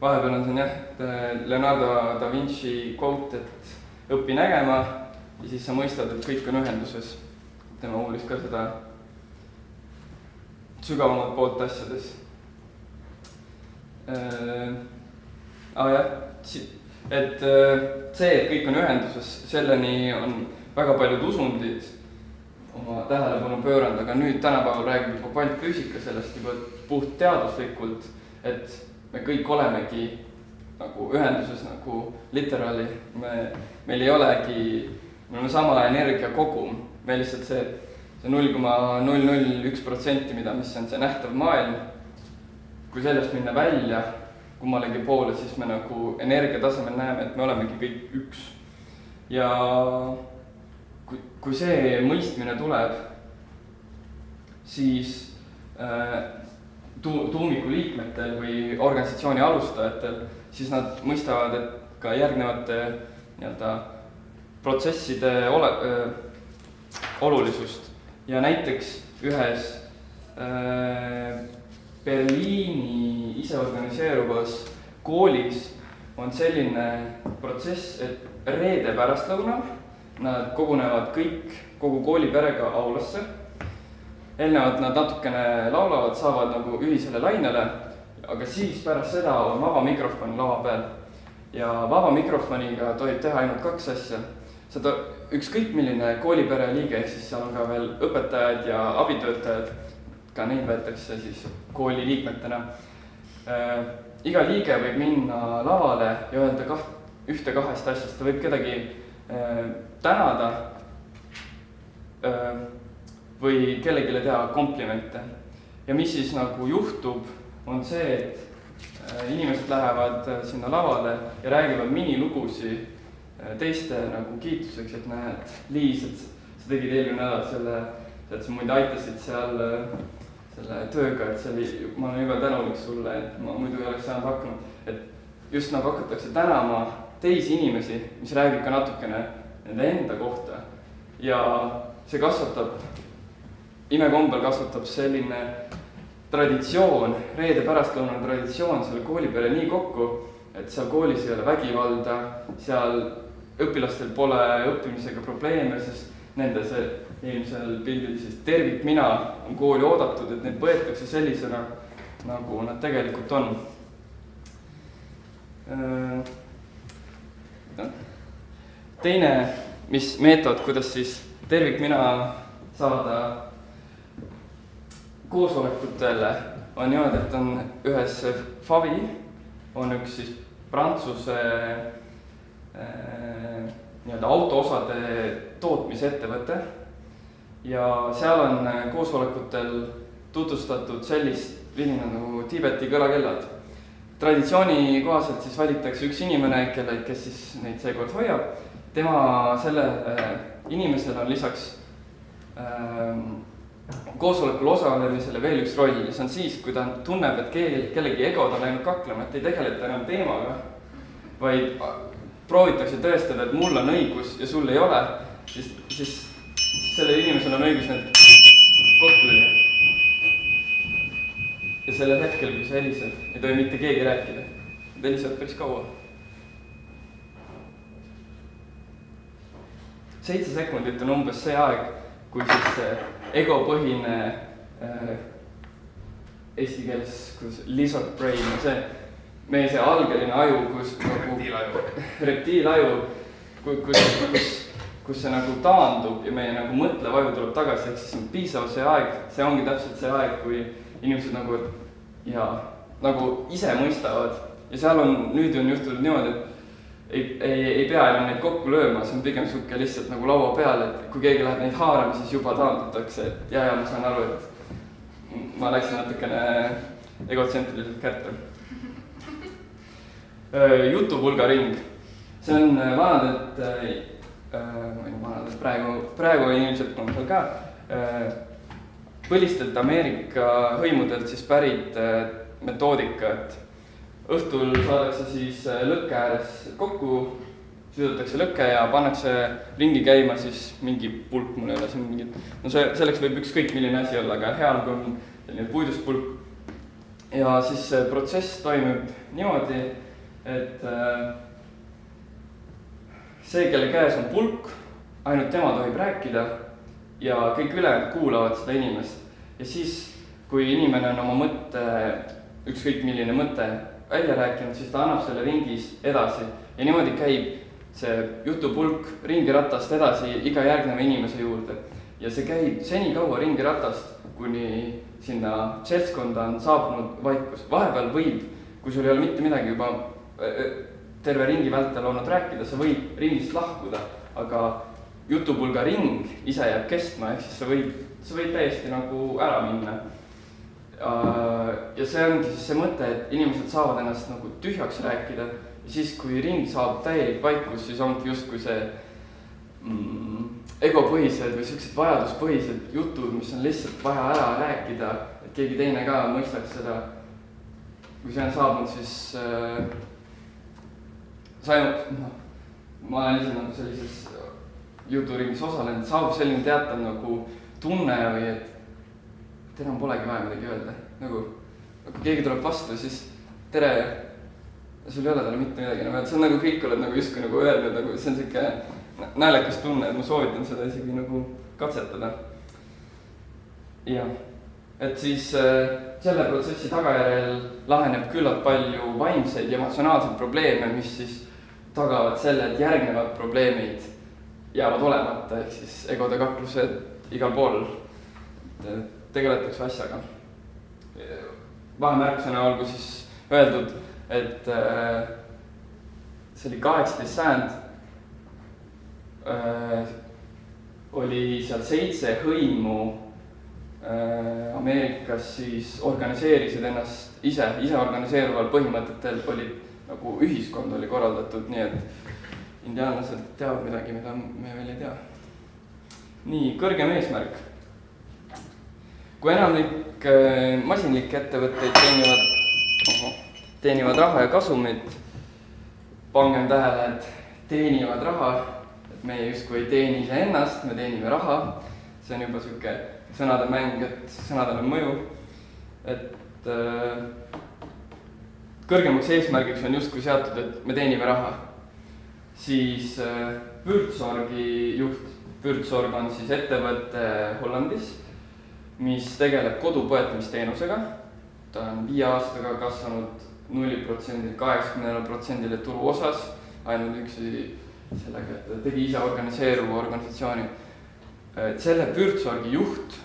vahepeal on siin Leonardo da Vinci quote, et õpi nägema ja siis sa mõistad, et kõik on ühenduses. Tema uuris ka seda sügavamat poolt asjades. Et see, et kõik on ühenduses, selleni on väga paljud usundid oma tähelepanu pööranud, aga nüüd tänapäeval räägib juba kvantfüüsika sellest juba puht teaduslikult, et me kõik olemegi nagu ühenduses nagu literaali, meil ei olegi, me oleme sama energia kogum, me lihtsalt see 0,001%, mis on see nähtav maailm, kui sellest minna välja kummalegi poole, siis me nagu energia tasemel näeme, et me olemegi kõik üks. Ja kui see mõistmine tuleb, siis tuumiku liikmetel või organisatsiooni alustajatel, siis nad mõistavad, et ka järgnevate protsesside olulisust. Ja näiteks ühes Berliini iseorganiseeruvas koolis on selline protsess, et reede pärastlõunal nad kogunevad kogu kooli perega aulasse. Eelnevalt nad natukene laulavad, saavad nagu ühisele lainele, aga siis pärast seda on vaba mikrofon lava peal. Ja vaba mikrofoniga tohib teha ainult 2 asja. Seda ükskõik milline koolipere liige, ehk siis seal on ka veel õpetajad ja abitöötajad, ka neid võetakse siis kooli liikmetena. Iga liige võib minna lavale ja öelda 1-2 asjast, ta võib kedagi tänada või kellegile teha komplimente. Ja mis siis nagu juhtub, on see, et inimesed lähevad sinna lavale ja räägivad minilugusi teiste nagu kiituseks, et näed, Liis, et sa tegid eelmine nädal et sa muide aitasid seal selle tööga, et see oli, ma olen juba tänulik sulle, et ma muidu ei oleks saanud hakkama. Et just nagu hakatakse tänama teisi inimesi, mis räägib ka natukene nende enda kohta. Ja see kasvatab, imekombel kasvatab selline traditsioon, reede pärastlõunane traditsioon selle koolipere nii kokku, et seal koolis ei ole vägivalda, seal õpilastel pole õppimisega probleeme, sest nende see eelmisel pildil siis tervik mina on kooli oodatud, et neid võetakse sellisena, nagu nad tegelikult on. Teine, mis meetod, kuidas siis tervik mina saada koosolekutele, on niimoodi, et on ühes FAVI, on üks siis Prantsuse autoosade tootmisettevõte ja seal on koosolekutel tutvustatud sellist vilina nagu Tiibeti kõlakellad. Traditsiooni kohaselt siis valitakse üks inimene, kes siis neid seekord hoiab. Tema selle inimesel on lisaks koosolekul osalemisele veel üks roll ja see on siis, kui ta tunneb, et kellegi ego ta läinud kaklema, et ei tegeleta enam teemaga, vaid proovitakse tõestada, et mul on õigus ja sul ei ole, siis sellel inimesel on õigus need kokku lüüa. Ja sellel hetkel, kui see heliseb, ei tohi mitte keegi rääkida. Need helisevad päris kaua. 7 sekundit on umbes see aeg, kui siis egopõhine eesti keeles lizard brain on see, meie see algeline aju, kus reptiilaju, kus see nagu taandub ja meie nagu mõtlev aju tuleb tagasi, ehk siis on piisav see aeg, see ongi täpselt see aeg, kui inimesed nagu ise mõistavad ja seal on, nüüd on juhtunud niimoodi, et ei pea enam neid kokku lööma, see on pigem suke lihtsalt nagu laua peal, et kui keegi läheb neid haarama, siis juba taandutakse, et ja ma saan aru, et ma läksin natukene egotsentriliselt kätte. Jutupulga ring. See on vanadelt ma ei vanadest, praegu ilmselt on seal ka, põlistelt Ameerika hõimudelt siis pärit metoodika, et õhtul saadakse siis lõkke ääres kokku, südatakse lõkke ja pannakse ringi käima siis mingi pulk, mul ei ole siin mingit, no selleks võib ükskõik milline asi olla, aga hea on, kui on selline puidust pulk. Ja siis see protsess toimub niimoodi, et see, kelle käes on pulk, ainult tema tohib rääkida ja kõik ülejäänud kuulavad seda inimest. Ja siis, kui inimene on oma mõtte, ükskõik milline mõte välja rääkinud, siis ta annab selle ringis edasi. Ja niimoodi käib see jutupulk ringiratast edasi iga järgneva inimese juurde. Ja see käib senikaua ringiratast, kuni sinna seltskonda on saabunud vaikus. Vahepeal võib, kui sul ei ole mitte midagi juba terve ringi vältel olnud rääkida, sa võid ringist lahkuda, aga jutupulga ring ise jääb kestma, ehk siis sa võid täiesti nagu ära minna. Ja see ongi siis see mõte, et inimesed saavad ennast nagu tühjaks rääkida ja siis, kui ring saab täielik vaikus, siis ongi justkui see egopõhised või sellised vajaduspõhised jutud, mis on lihtsalt vaja ära rääkida, et keegi teine ka mõistaks seda. Kui see on saabunud, siis ma olen ise nagu sellises juturingis osalenud, saabub selline teatav nagu tunne või et enam polegi vaja midagi öelda. Nagu kui keegi tuleb vastu, siis tere, sul ei ole talle mitte midagi. See on nagu kõik oled nagu justkui nagu öelnud, nagu see on selline naljakas tunne, et ma soovitan seda isegi nagu katsetada. Ja, et siis selle protsessi tagajärjel laheneb küllalt palju vaimseid ja emotsionaalseid probleeme, mis siis tagavad selle, et järgnevad probleemid jäävad olemata, ehk siis egode kaklused igal pool tegeletakse asjaga. Vahemärksõna olgu siis öeldud, et see oli 18. sajand, oli seal 7 hõimu Ameerikas siis organiseerisid ennast ise organiseeruval põhimõtetel olid nagu ühiskond oli korraldatud, nii et indiaanlased teavad midagi, mida me veel ei tea. Nii, kõrgem eesmärk. Kui enamik masinlikke ettevõtteid teenivad raha ja kasumit, pangem tähele, et teenivad raha, et meie justkui ei teeni ise ennast, me teenime raha. See on juba selline sõnade mäng, et sõnadel on mõju. Et kõrgemaks eesmärgiks on justkui seatud, et me teenime raha. Siis Bürdsorgi juht. Bürdsorg on siis ettevõtte Hollandis, mis tegeleb kodupõetamisteenusega. Ta on 5 aastaga kasvanud 0%, 80% turu osas, ainult üksi sellega, et ta tegi ise organiseeruva organisatsiooni. Selle Bürdsorgi juht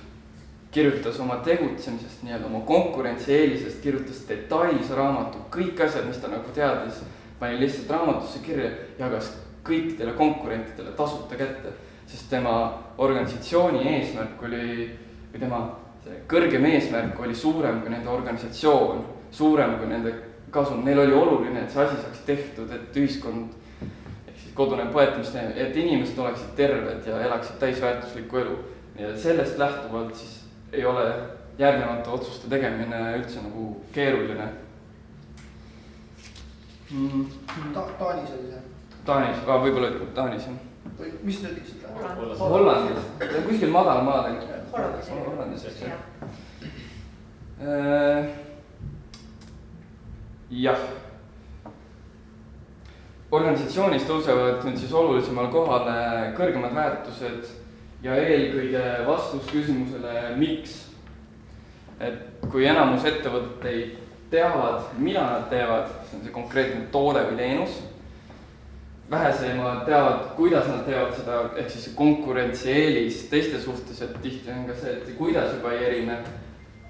kirjutas oma tegutsemisest, oma konkurentsieelisest, kirjutas detailse raamatu, kõik asjad, mis ta nagu teadis, pani lihtsalt raamatusse kirja, jagas kõikidele konkurentidele tasuta kätte, sest tema organisatsiooni eesmärk oli, või tema kõrgem eesmärk oli suurem kui nende organisatsioon, suurem kui nende kasum. Neil oli oluline, et see asi saaks tehtud, et ühiskond, ehk siis kodune põetamisteenus, et inimesed oleksid terved ja elaksid täisväärtuslikku elu. Ja sellest lähtuvalt siis ei ole järgnevate otsuste tegemine üldse nagu keeruline. Taanis oli see? Taanis, võib-olla Taanis on. Või mis te ütlesite? Hollandis, kuskil madal maadel. Hollandis, jah. Organisatsioonis tõusevad nüüd siis olulisemal kohale kõrgemad väärtused ja eelkõige vastus küsimusele miks. Et kui enamus ettevõtteid teavad, mida nad teevad, see on see konkreetne toode või teenus. Vähesemad teavad, kuidas nad teevad seda, ehk siis konkurentsieelis teiste suhtes, et tihti on ka see, et kuidas juba ei erine.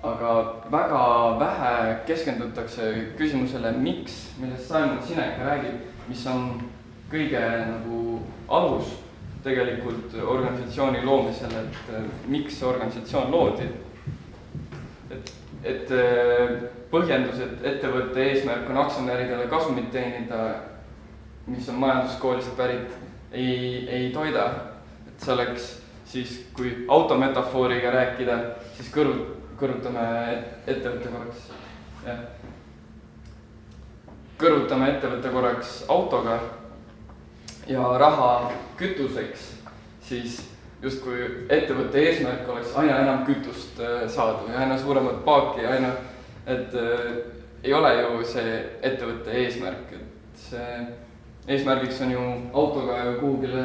Aga väga vähe keskendutakse küsimusele miks, millest Simon Sinek räägib, mis on kõige nagu alus tegelikult organisatsiooni loomisel, et miks organisatsioon loodi. Et põhjendus, et ettevõtte eesmärk on aktsionäridele kasumit teenida, mis on majanduskoolist pärit, ei toida. Et see oleks siis, kui autometafooriga rääkida, siis kõrvutame ettevõtte korraks. Jah. Kõrvutame ettevõtte korraks autoga ja raha kütuseks, siis justkui ettevõtte eesmärk oleks aina enam kütust saada ja aina suuremat paaki ja aina, et ei ole ju see ettevõtte eesmärk, et see eesmärgiks on ju autoga ju kuhugile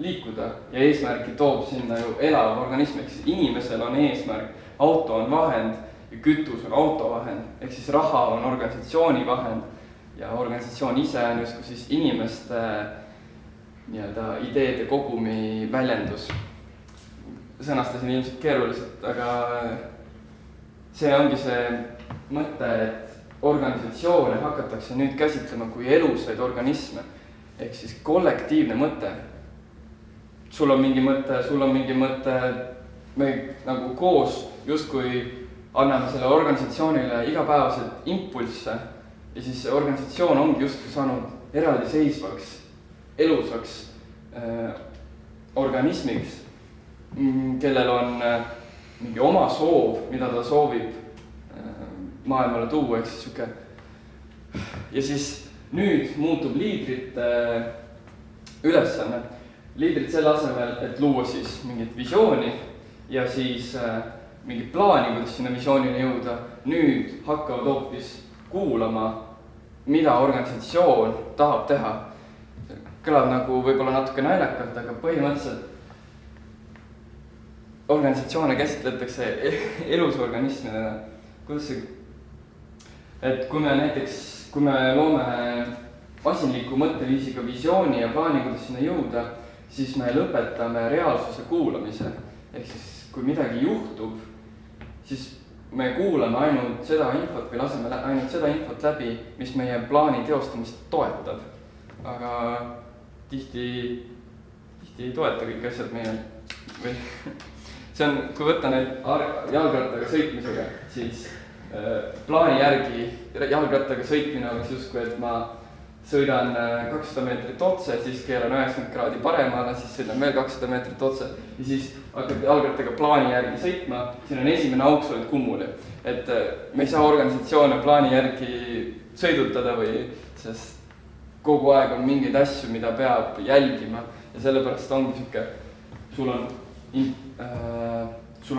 liikuda ja eesmärki toob sinna ju elav organism, ehk siis inimesel on eesmärk, auto on vahend ja kütus on auto vahend, ehk siis raha on organisatsiooni vahend ja organisatsioon ise on justkui siis inimeste nii-öelda ideede kogumi väljendus. Sõnastasin ilmselt keeruliselt, aga see ongi see mõte, et organisatsioone hakatakse nüüd käsitlema kui elusaid organisme, ehk siis kollektiivne mõte. Sul on mingi mõte, sul on mingi mõte, me nagu koos justkui anname selle organisatsioonile igapäevaselt impulsse ja siis see organisatsioon ongi justkui saanud eraldiseisvaks, elusaks organismiks, kellel on mingi oma soov, mida ta soovib maailmale tuua, ehk siis siuke. Ja siis nüüd muutub liidrite ülesanne. Liidrid selle asemel, et luua siis mingit visiooni ja siis mingit plaani, kuidas sinna visioonile jõuda, nüüd hakkavad hoopis kuulama, mida organisatsioon tahab teha. Kõlab nagu võib-olla natuke naljakalt, aga põhimõtteliselt organisatsioone käsitletakse elusorganismidena. Kuidas see? Et kui me loome masinliku mõtteviisiga visiooni ja plaani, kuidas sinna jõuda, siis me lõpetame reaalsuse kuulamise. Ehk siis, kui midagi juhtub, siis me kuulame ainult seda infot või laseme ainult seda infot läbi, mis meie plaani teostamist toetab. Aga tihti ei toeta kõik asjad meie või see on, kui võtta neid jalgrattaga sõitmisega, siis plaani järgi jalgrattaga sõitmine oleks justkui, et ma sõidan 200 meetrit otse, siis keeran 90 kraadi paremale, siis sõidan veel 200 meetrit otse ja siis hakkad jalgrattaga plaani järgi sõitma, siin on esimene auk, sa oled kummuli. Et me ei saa organisatsioone plaani järgi sõidutada või, sest kogu aeg on mingeid asju, mida peab jälgima ja sellepärast ongi siuke, sul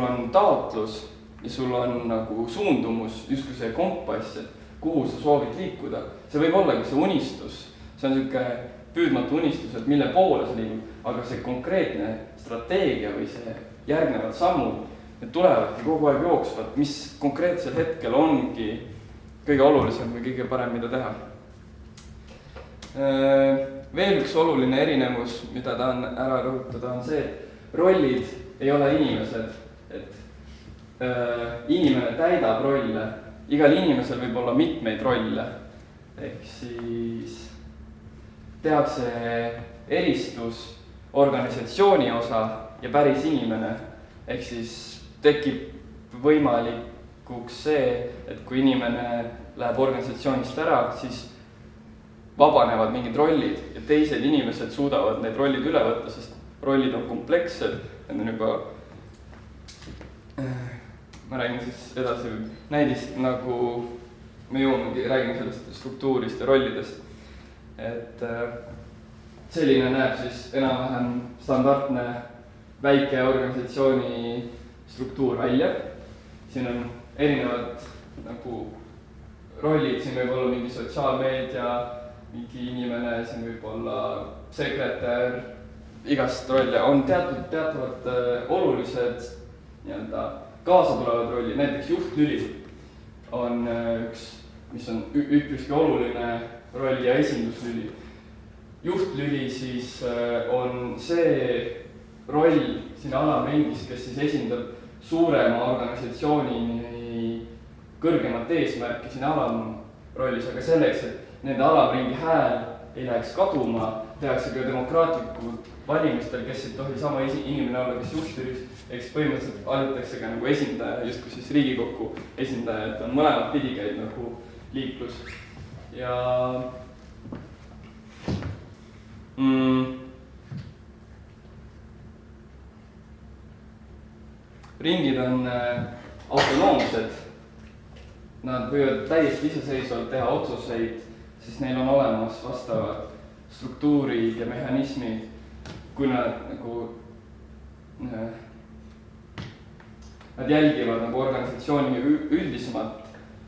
on taotlus ja sul on nagu suundumus, justkui see kompass, et kuhu sa soovid liikuda. See võib olla ka see unistus, see on siuke püüdmatu unistus, et mille poole sa liigud, aga see konkreetne strateegia või see järgnevad sammud, need tulevadki kogu aeg jooksvad, mis konkreetsel hetkel ongi kõige olulisem või kõige parem, mida teha. Veel üks oluline erinevus, mida tahan ära rõhutada, on see, et rollid ei ole inimesed, et inimene täidab rolle, igal inimesel võib olla mitmeid rolle, ehk siis tehakse eristus organisatsiooni osa ja päris inimene, ehk siis tekib võimalikuks see, et kui inimene läheb organisatsioonist ära, siis vabanevad mingid rollid ja teised inimesed suudavad need rollid üle võtta, sest rollid on komplekssed, need on juba, ma räägin siis edasi näidis, nagu me räägime sellest struktuurist ja rollidest, et selline näeb siis enam-vähem standardne väike organisatsiooni struktuur välja. Siin on erinevad nagu rollid, siin võib olla mingi sotsiaalmeedia, mingi inimene, siin võib olla sekretär, igast rolle on teatavad olulised nii-öelda kaasa tulevad rollid, näiteks juhtlüli on üks, mis on üpriski oluline roll ja esinduslüli. Juhtlüli siis on see roll siin alamringis, kes siis esindab suurema organisatsiooni kõrgemat eesmärki siin alamrollis, aga selleks, et nende alamringi hääl ei läheks kaduma, tehakse ka demokraatlikud valimistel, kes ei tohi sama inimene olla, kes juhtlülis, eks põhimõtteliselt valitakse ka nagu esindaja, justkui siis Riigikokku esindaja, et on mõlemad pidi käib nagu liiklus. Ja ringid on autonoomsed, nad võivad täiesti iseseisvalt teha otsuseid, siis neil on olemas vastavad struktuurid ja mehhanismid, kui nad nagu nad jälgivad nagu organisatsiooni üldisemat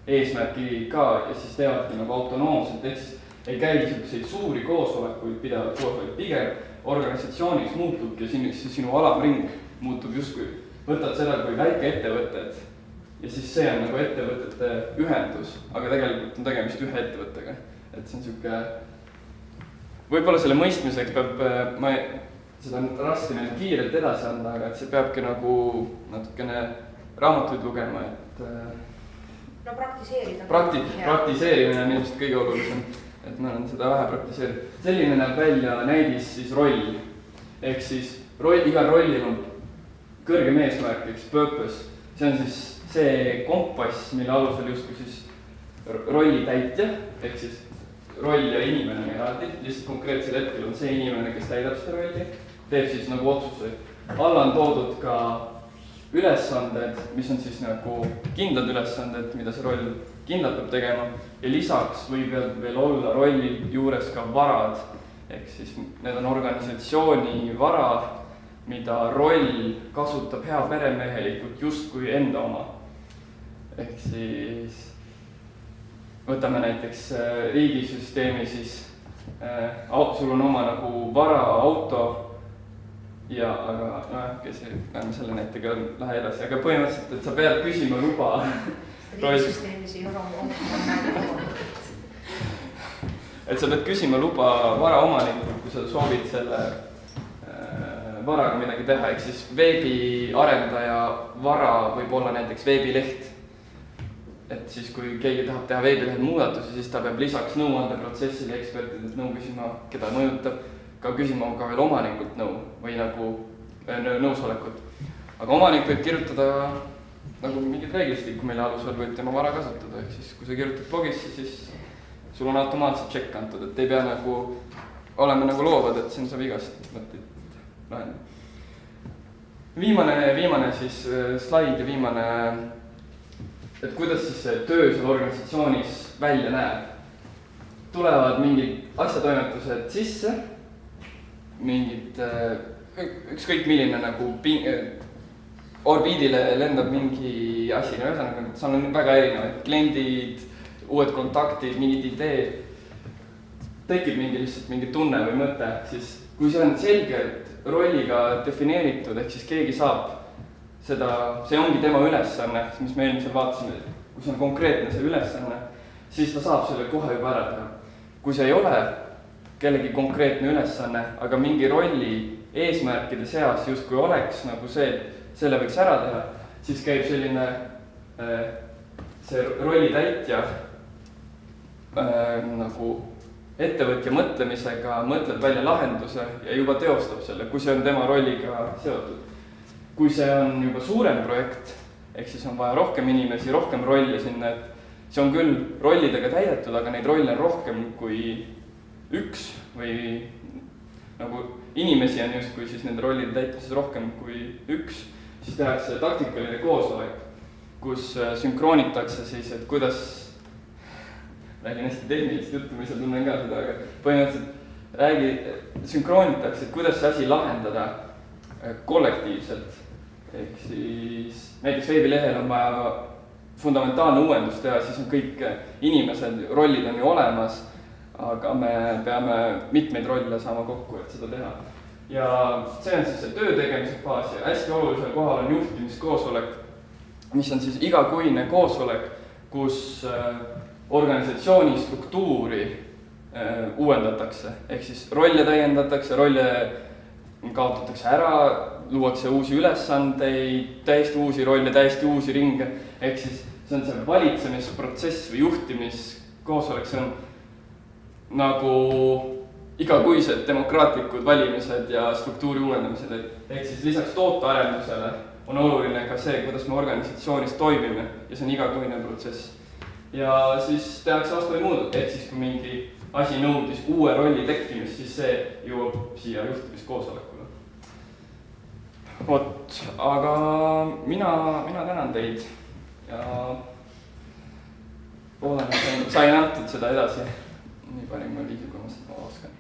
eesmärki ka ja siis teevadki nagu autonoomselt, ehk siis ei käi niisuguseid suuri koosolekuid pidevalt koos, vaid pigem organisatsioonis muutubki sinu alamring muutub justkui, võtad seda kui väikeettevõtted ja siis see on nagu ettevõtete ühendus, aga tegelikult on tegemist ühe ettevõttega. Et see on niisugune, võib-olla selle mõistmiseks peab, seda on raske neile kiirelt edasi anda, aga et see peabki nagu natukene raamatuid lugema, et no praktiseerida. Praktiseerimine on ilmselt kõige olulisem, et ma olen seda vähe praktiseerinud. Selline näeb välja näidis siis roll, ehk siis igal rollil on kõrgem eesmärk, purpose. See on siis see kompass, mille alusel justkui siis rolli täitja, ehk siis roll ja inimene on eraldi, lihtsalt konkreetsel hetkel on see inimene, kes täidab seda rolli, teeb siis nagu otsuseid. Alla on toodud ka ülesanded, mis on siis nagu kindlad ülesanded, mida see roll kindlalt peab tegema ja lisaks võib veel olla rolli juures ka varad, ehk siis need on organisatsiooni vara, mida roll kasutab hea peremehelikult justkui enda oma. Ehk siis võtame näiteks riigisüsteemi, siis sul on oma nagu vara, auto ja aga kes peame selle näitega lähe edasi, aga põhimõtteliselt, et sa pead küsima luba. Riigisüsteemis ei ole oma. Et sa pead küsima luba vara omanikult, kui sa soovid selle varaga midagi teha, ehk siis veebiarendaja vara võib olla näiteks veebileht. Et siis, kui keegi tahab teha veebilehel muudatusi, siis ta peab lisaks nõuandeprotsessile ekspertidelt nõu küsima, keda mõjutab, ka küsima ka veel omanikult nõu või nagu nõusolekut. Aga omanik võib kirjutada nagu mingid reeglistikku, mille alusel võib tema vara kasutada, ehk siis kui sa kirjutad blogisse, siis sul on automaatselt check antud, et ei pea nagu olema nagu loovad, et siin saab igast mõtteid lahendada. Viimane siis slaid ja viimane, et kuidas siis see töö seal organisatsioonis välja näeb. Tulevad mingid asjatoimetused sisse, mingid, ükskõik milline nagu orbiidile lendab mingi asi, ühesõnaga, seal on väga erinevaid kliendid, uued kontaktid, mingid ideed, tekib lihtsalt mingi tunne või mõte, siis kui see on selgelt rolliga defineeritud, ehk siis keegi saab seda, see ongi tema ülesanne, mis me eelmisel vaatasime, kui see on konkreetne see ülesanne, siis ta saab selle kohe juba ära teha. Kui see ei ole kellegi konkreetne ülesanne, aga mingi rolli eesmärkide seas justkui oleks nagu see, selle võiks ära teha, siis käib selline see rolli täitja nagu ettevõtja mõtlemisega, mõtleb välja lahenduse ja juba teostab selle, kui see on tema rolliga seotud. Kui see on juba suurem projekt, ehk siis on vaja rohkem inimesi, rohkem rolle sinna, et see on küll rollidega täidetud, aga neid rolle on rohkem kui üks või nagu inimesi on justkui siis nende rollide täitmises rohkem kui üks, siis tehakse taktikaline koosolek, kus sünkroonitakse siis, et kuidas, räägin hästi tehnilist juttu, mis ma tunnen ka seda, aga põhimõtteliselt sünkroonitakse, et kuidas see asi lahendada kollektiivselt. Ehk siis näiteks veebilehel on vaja fundamentaalne uuendus teha, siis on kõik inimesed, rollid on ju olemas, aga me peame mitmeid rolle saama kokku, et seda teha. Ja see on siis see töö tegemise faas ja hästi olulisel kohal on juhtimiskoosolek, mis on siis igakuine koosolek, kus organisatsiooni struktuuri uuendatakse, ehk siis rolle täiendatakse, rolle kaotatakse ära, luuakse uusi ülesandeid, täiesti uusi rolle, täiesti uusi ringe, ehk siis see on see valitsemisprotsess või juhtimiskoosolek, see on nagu igakuised demokraatlikud valimised ja struktuuri uuendamised, ehk siis lisaks tootearendusele on oluline ka see, kuidas me organisatsioonis toimime ja see on igakuine protsess. Ja siis tehakse vastavaid muud, ehk siis kui mingi asi nõudis uue rolli tekkimist, siis see jõuab siia juhtimiskoosolekule. vot, aga mina tänan teid ja loodan, et sain antud seda edasi nii parima viisi, kui ma seda oskan.